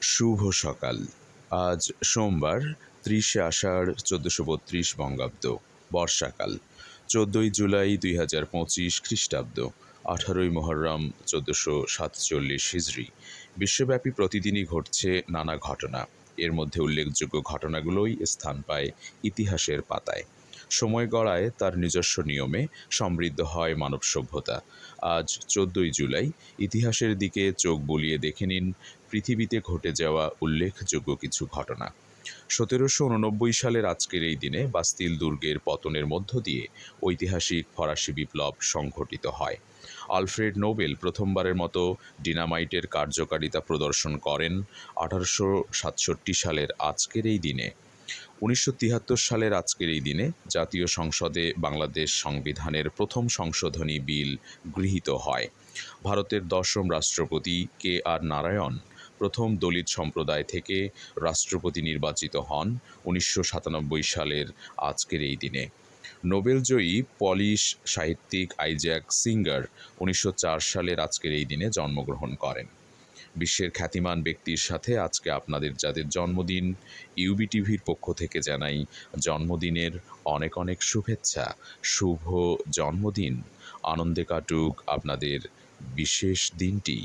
শুভ সকাল। আজ সোমবার ৩০শে আষাঢ় ১৪৩২ বঙ্গাব্দ, বর্ষাকাল। ১৪ই জুলাই ২০২৫ খ্রিস্টাব্দ, ১৮ই মুহররম ১৪৪৭ হিজরি। বিশ্বব্যাপী প্রতিদিনই ঘটছে নানা ঘটনা। এর মধ্যে উল্লেখযোগ্য ঘটনাগুলোই স্থান পায় ইতিহাসের পাতায়। সময় গড়ায় তার নিজস্ব নিয়মে, সমৃদ্ধ হয় মানব সভ্যতা। আজ ১৪ই জুলাই। ইতিহাসের দিকে চোখ বুলিয়ে দেখে নিন পৃথিবীতে ঘটে যাওয়া উল্লেখযোগ্য কিছু ঘটনা। ১৭৮৯ সালের আজকের এই দিনে বাস্তিল দুর্গের পতনের মধ্য দিয়ে ঐতিহাসিক ফরাসি বিপ্লব সংঘটিত হয়। আলফ্রেড নোবেল প্রথমবারের মতো ডিনামাইটের কার্যকারিতা প্রদর্শন করেন ১৮৬৭ সালের আজকের এই দিনে। ১৯৭৩ সালের আজকের এই দিনে জাতীয় সংসদে বাংলাদেশ সংবিধানের প্রথম সংশোধনী বিল গৃহীত হয়। ভারতের ১০ম রাষ্ট্রপতি KR নারায়ণ প্রথম দলিত সম্প্রদায় থেকে রাষ্ট্রপতি নির্বাচিত হন ১৯৯৭ সালের আজকের এই দিনে। নোবেলজয়ী পলিশ সাহিত্যিক আইজ্যাক সিঙ্গার ১৯০৪ সালের আজকের এই দিনে জন্মগ্রহণ করেন। বিশ্বের খ্যাতিমান ব্যক্তির সাথে আজকে আপনাদের যাদের জন্মদিন, UBTVর পক্ষ থেকে জানাই জন্মদিনের অনেক অনেক শুভেচ্ছা। শুভ জন্মদিন। আনন্দে কাটুক আপনাদের বিশেষ দিনটি।